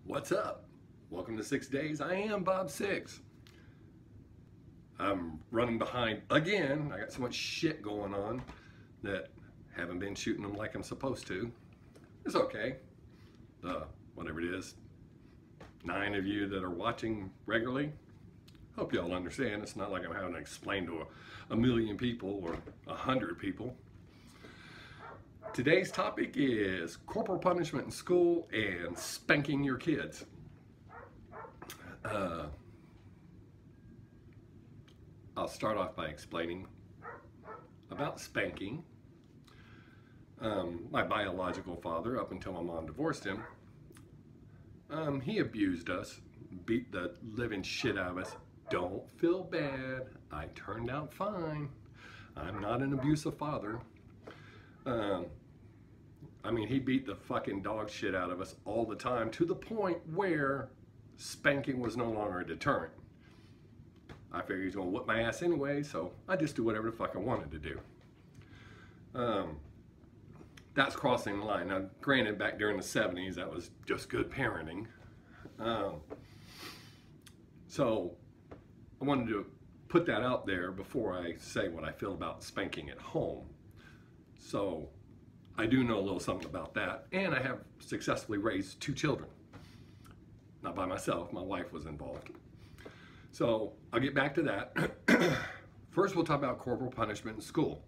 What's up? Welcome to 6 Days. I am Bob Sixx. I'm running behind again. I got so much shit going on that haven't been shooting them like I'm supposed to. It's okay. Whatever it is, 9 of you that are watching regularly, hope y'all understand. It's not like I'm having to explain to a million people or 100 people. Today's topic is corporal punishment in school and spanking your kids. I'll start off by explaining about spanking. My biological father, up until my mom divorced him, he abused us, beat the living shit out of us. Don't feel bad. I turned out fine. I'm not an abusive father. I mean, he beat the fucking dog shit out of us all the time, to the point where spanking was no longer a deterrent. I figured he's gonna whip my ass anyway, so I just do whatever the fuck I wanted to do. That's crossing the line. Now, granted, back during the 70s, that was just good parenting. So I wanted to put that out there before I say what I feel about spanking at home. So I do know a little something about that, and I have successfully raised 2 children. Not by myself, my wife was involved. So I'll get back to that. First, we'll talk about corporal punishment in school.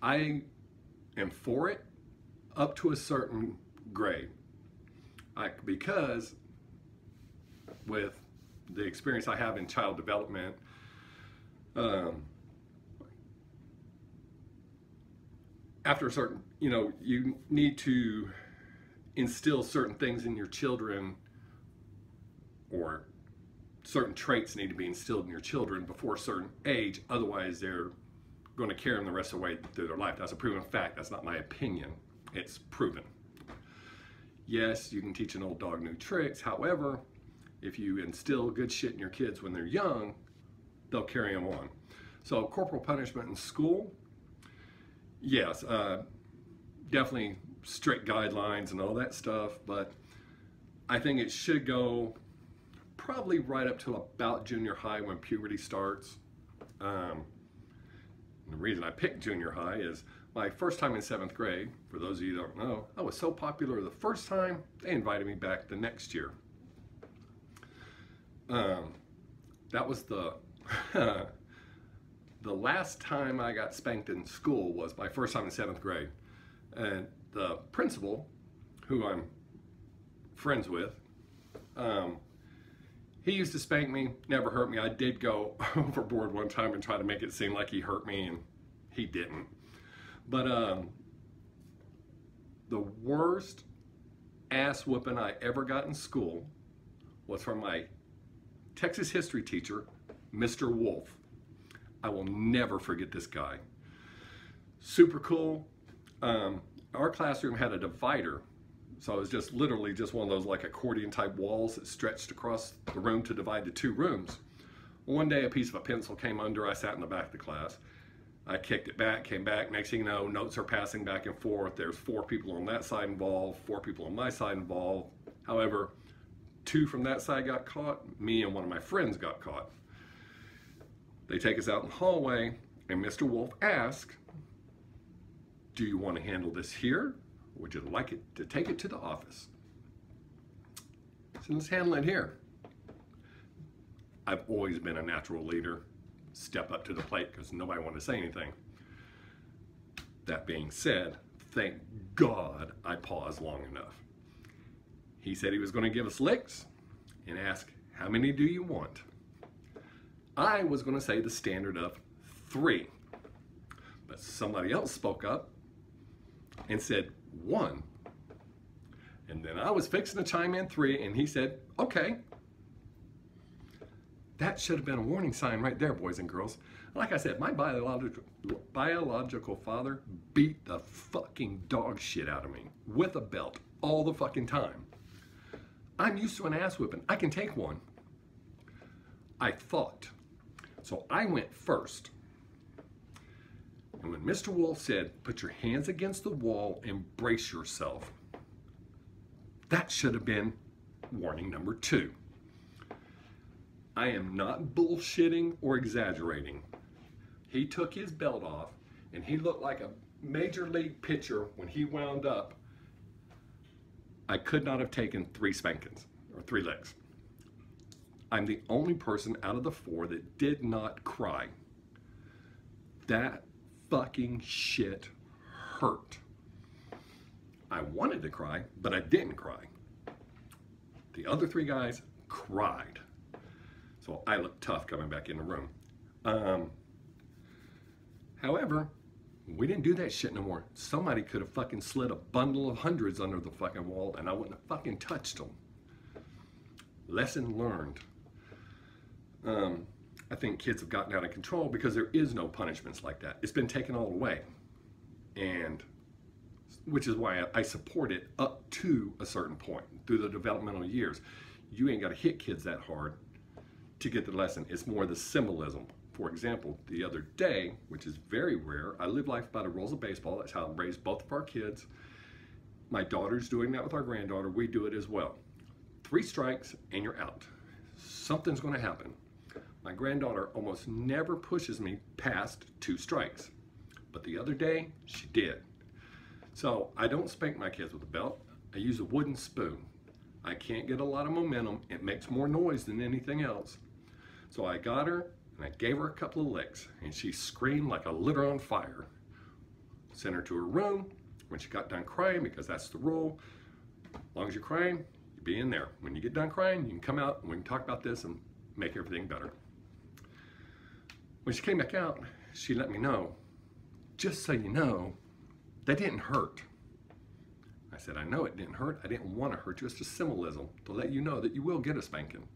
I am for it up to a certain grade. Because with the experience I have in child development, after a certain, you need to instill certain things in your children, or certain traits need to be instilled in your children before a certain age. Otherwise, they're going to carry them the rest of the way through their life. That's a proven fact. That's not my opinion. It's proven. Yes, you can teach an old dog new tricks. However, if you instill good shit in your kids when they're young, they'll carry them on. So corporal punishment in school, yes, definitely strict guidelines and all that stuff, but I think it should go probably right up to about junior high, when puberty starts. The reason I picked junior high is my first time in 7th grade. For those of you who don't know, I was so popular the first time, they invited me back the next year. That was the the last time I got spanked in school was my first time in 7th grade. And the principal, who I'm friends with, he used to spank me, never hurt me. I did go overboard one time and try to make it seem like he hurt me, and he didn't. But the worst ass whooping I ever got in school was from my Texas history teacher, Mr. Wolf. I will never forget this guy. Super cool. Our classroom had a divider, so it was just literally just one of those like accordion type walls that stretched across the room to divide the 2 rooms. One day a piece of a pencil came under. I sat in the back of the class. I kicked it back, came back. Next thing you know, notes are passing back and forth. There's 4 people on that side involved, 4 people on my side involved. However, 2 from that side got caught. Me and one of my friends got caught. They take us out in the hallway, and Mr. Wolf asks, "Do you want to handle this here? Or would you like it to take it to the office?" So let's handle it here. I've always been a natural leader. Step up to the plate because nobody wanted to say anything. That being said, thank God I paused long enough. He said he was going to give us licks and ask, "How many do you want?" I was going to say the standard of 3, but somebody else spoke up and said 1. And then I was fixing to chime in 3, and he said, "Okay." That should have been a warning sign right there, boys and girls. Like I said, my biological father beat the fucking dog shit out of me with a belt all the fucking time. I'm used to an ass whipping. I can take one. I thought. So I went first. And when Mr. Wolf said, "Put your hands against the wall and brace yourself," That should have been warning number 2. I am not bullshitting or exaggerating. He took his belt off and he looked like a major league pitcher when he wound up. I could not have taken 3 spankings or 3 licks. I'm the only person out of the 4 that did not cry. That fucking shit hurt. I wanted to cry, but I didn't cry. The other 3 guys cried. So I looked tough coming back in the room. However, we didn't do that shit no more. Somebody could have fucking slid a bundle of hundreds under the fucking wall and I wouldn't have fucking touched them. Lesson learned. I think kids have gotten out of control because there is no punishments like that. It's been taken all away. And which is why I support it up to a certain point through the developmental years. You ain't got to hit kids that hard to get the lesson. It's more the symbolism. For example, the other day, which is very rare, I live life by the rules of baseball. That's how I raised both of our kids. My daughter's doing that with our granddaughter. We do it as well. 3 strikes and you're out. Something's going to happen. My granddaughter almost never pushes me past 2 strikes. But the other day, she did. So I don't spank my kids with a belt. I use a wooden spoon. I can't get a lot of momentum. It makes more noise than anything else. So I got her and I gave her a couple of licks and she screamed like a litter on fire. Sent her to her room. When she got done crying, because that's the rule, as long as you're crying, you be in there. When you get done crying, you can come out and we can talk about this and make everything better. When she came back out, she let me know, just so you know, that didn't hurt. I said, I know it didn't hurt. I didn't want to hurt you. It's just symbolism to let you know that you will get a spanking.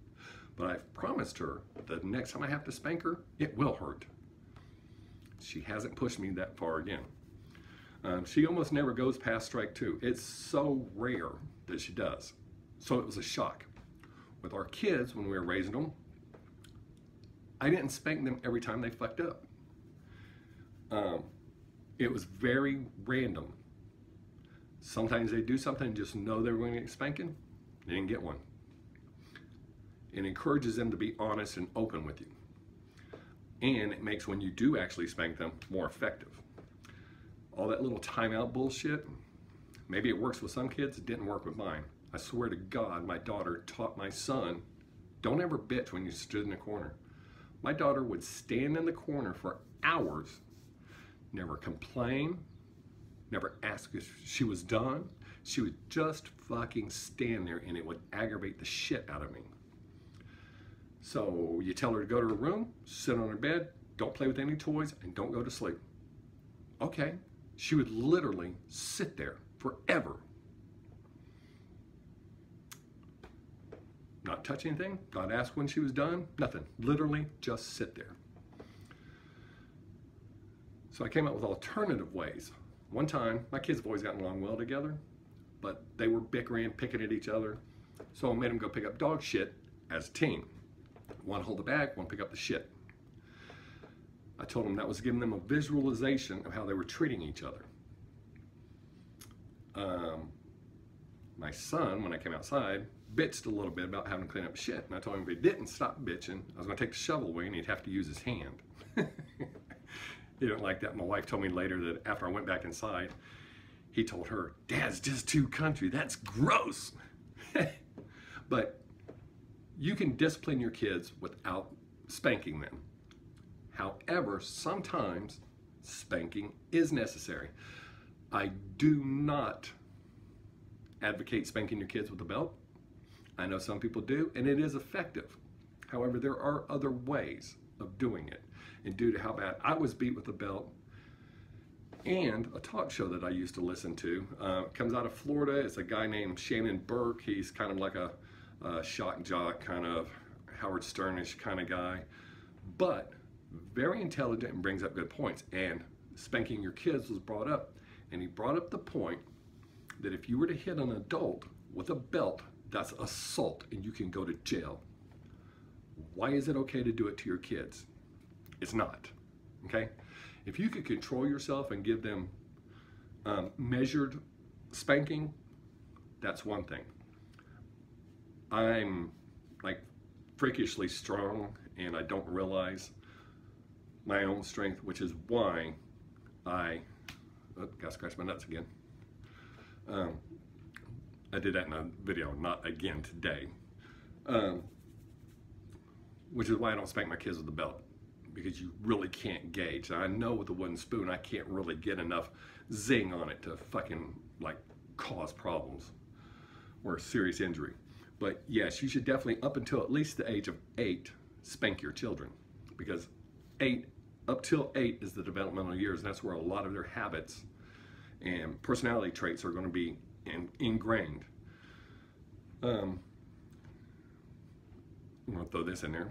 But I've promised her that the next time I have to spank her, it will hurt. She hasn't pushed me that far again. She almost never goes past strike 2. It's so rare that she does. So it was a shock. With our kids, when we were raising them, I didn't spank them every time they fucked up. It was very random. Sometimes they do something and just know they were going to get spanking. They didn't get one. It encourages them to be honest and open with you. And it makes when you do actually spank them more effective. All that little timeout bullshit, maybe it works with some kids, it didn't work with mine. I swear to God, my daughter taught my son, don't ever bitch when you stood in the corner. My daughter would stand in the corner for hours, never complain, never ask if she was done. She would just fucking stand there and it would aggravate the shit out of me. So you tell her to go to her room, sit on her bed, don't play with any toys, and don't go to sleep. Okay. She would literally sit there forever. Not touch anything, not ask when she was done, nothing. Literally just sit there. So I came up with alternative ways. One time, my kids have always gotten along well together, but they were bickering, picking at each other. So I made them go pick up dog shit as a team. One hold the bag, one pick up the shit. I told them that was giving them a visualization of how they were treating each other. My son, when I came outside, bitched a little bit about having to clean up shit. And I told him if he didn't stop bitching, I was going to take the shovel away and he'd have to use his hand. He didn't like that. My wife told me later that after I went back inside, he told her, Dad's just too country. That's gross. But you can discipline your kids without spanking them. However, sometimes spanking is necessary. I do not advocate spanking your kids with a belt. I know some people do, and it is effective. However, there are other ways of doing it. And due to how bad I was beat with a belt, and a talk show that I used to listen to, comes out of Florida. It's a guy named Shannon Burke. He's kind of like a shock jock, kind of Howard Sternish kind of guy, but very intelligent and brings up good points. And spanking your kids was brought up, and he brought up the point that if you were to hit an adult with a belt, that's assault and you can go to jail. Why is it okay to do it to your kids? It's not, okay? If you could control yourself and give them measured spanking, that's one thing. I'm like freakishly strong, and I don't realize my own strength, which is why I gotta scratch my nuts again. I did that in a video, not again today. Which is why I don't spank my kids with a belt, because you really can't gauge. I know with a wooden spoon, I can't really get enough zing on it to fucking like cause problems or serious injury. But yes, you should definitely, up until at least the age of 8, spank your children, because up till 8 is the developmental years, and that's where a lot of their habits and personality traits are going to be ingrained. I'm going to throw this in there.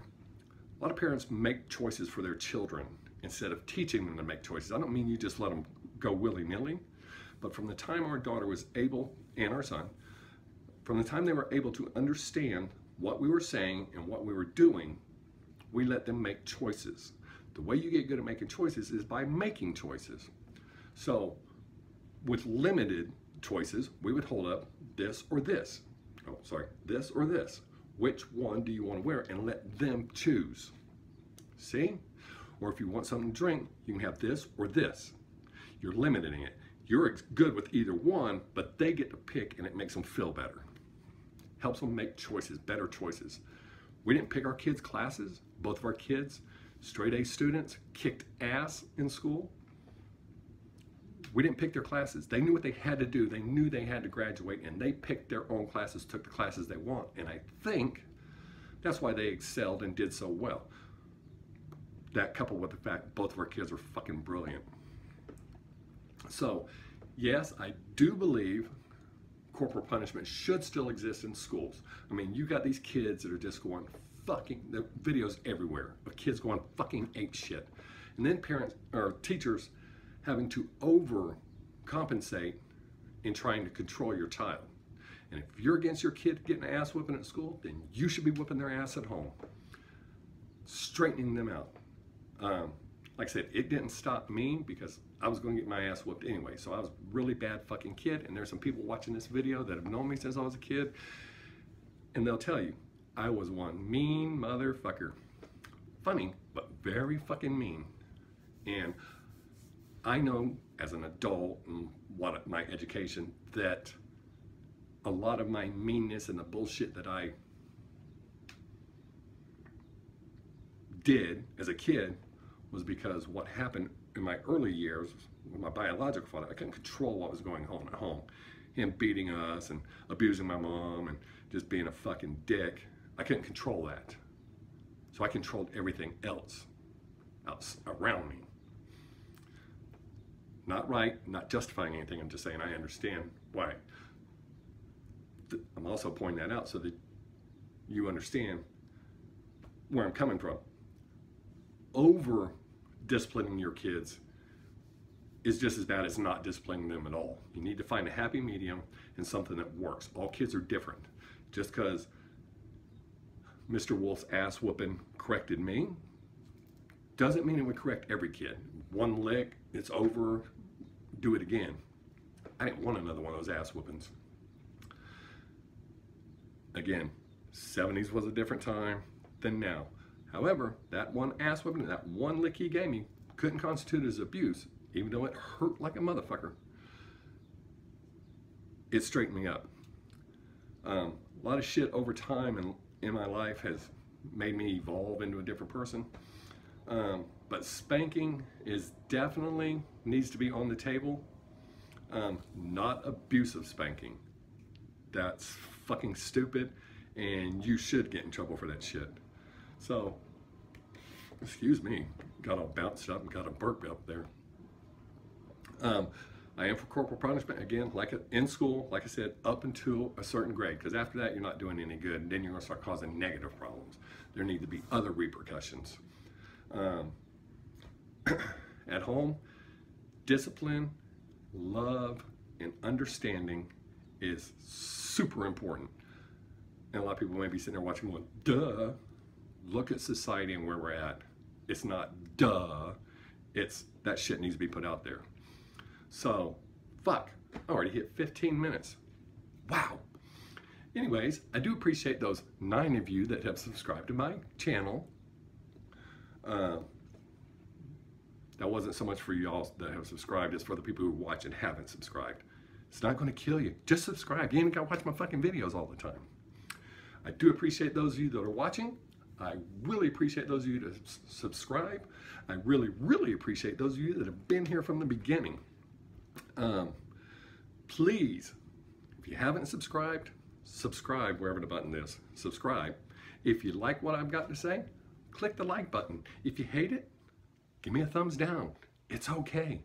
A lot of parents make choices for their children instead of teaching them to make choices. I don't mean you just let them go willy-nilly, but from the time our daughter was able, and our son, from the time they were able to understand what we were saying and what we were doing, we let them make choices. The way you get good at making choices is by making choices. So with limited choices, we would hold up this or this. Oh, sorry, this or this. Which one do you want to wear? And let them choose. See? Or if you want something to drink, you can have this or this. You're limiting it. You're good with either one, but they get to pick, and it makes them feel better. Helps them make choices, better choices. We didn't pick our kids' classes. Both of our kids, straight A students, kicked ass in school. We didn't pick their classes. They knew what they had to do. They knew they had to graduate, and they picked their own classes, took the classes they want. And I think that's why they excelled and did so well. That coupled with the fact both of our kids are fucking brilliant. So, yes, I do believe corporal punishment should still exist in schools. I mean, you got these kids that are just going fucking, the videos everywhere of kids going fucking ape shit. And then parents or teachers having to overcompensate in trying to control your child. And if you're against your kid getting an ass whipping at school, then you should be whipping their ass at home. Straightening them out. Like I said, it didn't stop me because I was going to get my ass whooped anyway. So I was a really bad fucking kid, and there's some people watching this video that have known me since I was a kid, and they'll tell you, I was one mean motherfucker. Funny, but very fucking mean. And I know as an adult and what my education that a lot of my meanness and the bullshit that I did as a kid was because what happened in my early years with my biological father, I couldn't control what was going on at home. Him beating us and abusing my mom and just being a fucking dick. I couldn't control that. So I controlled everything else around me. Not right, not justifying anything, I'm just saying I understand why. I'm also pointing that out so that you understand where I'm coming from. Over disciplining your kids is just as bad as not disciplining them at all. You need to find a happy medium and something that works. All kids are different. Just because Mr. Wolf's ass whooping corrected me doesn't mean it would correct every kid. One lick, it's over, do it again. I didn't want another one of those ass whoopings. Again, 70s was a different time than now. However, that one ass whipping, that one lick he gave me couldn't constitute as abuse, even though it hurt like a motherfucker. It straightened me up. A lot of shit over time and in my life has made me evolve into a different person. But spanking is definitely needs to be on the table. Not abusive spanking. That's fucking stupid, and you should get in trouble for that shit. So, excuse me, got all bounced up and got a burp up there. I am for corporal punishment, again, like in school, like I said, up until a certain grade, because after that you're not doing any good, and then you're going to start causing negative problems. There need to be other repercussions. At home, discipline, love, and understanding is super important. And a lot of people may be sitting there watching going, duh. Look at society and where we're at. It's not duh. It's that shit needs to be put out there. So, fuck. I already hit 15 minutes. Wow. Anyways, I do appreciate those 9 of you that have subscribed to my channel. That wasn't so much for y'all that have subscribed, it's for the people who watch and haven't subscribed. It's not going to kill you. Just subscribe. You ain't got to watch my fucking videos all the time. I do appreciate those of you that are watching. I really appreciate those of you that subscribe. I really, really appreciate those of you that have been here from the beginning. Please, if you haven't subscribed, subscribe wherever the button is. Subscribe. If you like what I've got to say, click the like button. If you hate it, give me a thumbs down. It's okay.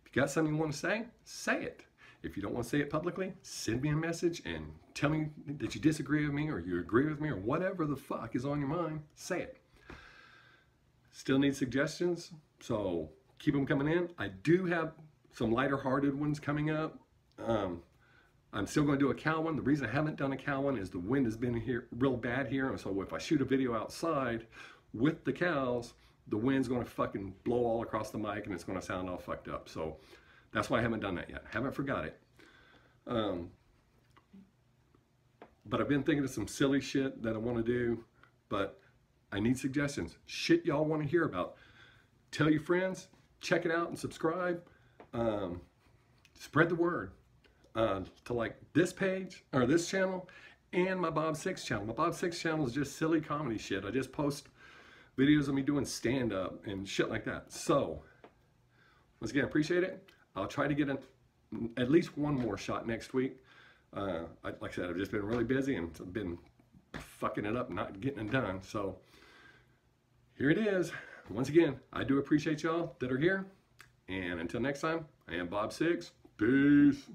If you got something you want to say it. If you don't want to say it publicly, send me a message and tell me that you disagree with me or you agree with me or whatever the fuck is on your mind. Say it. Still need suggestions, so keep them coming in. I do have some lighter-hearted ones coming up. I'm still going to do a cow one. The reason I haven't done a cow one is the wind has been here real bad here, and so if I shoot a video outside with the cows, the wind's going to fucking blow all across the mic and it's going to sound all fucked up. So that's why I haven't done that yet. Haven't forgot it. But I've been thinking of some silly shit that I want to do, but I need suggestions. Shit y'all want to hear about. Tell your friends, check it out and subscribe. Spread the word to like this page or this channel and my Bob Sixx channel. My Bob Sixx channel is just silly comedy shit. I just post videos of me doing stand-up and shit like that. So, once again, appreciate it. I'll try to get at least one more shot next week. Like I said, I've just been really busy and been fucking it up, not getting it done. So, here it is. Once again, I do appreciate y'all that are here. And until next time, I am Bob Sixx. Peace.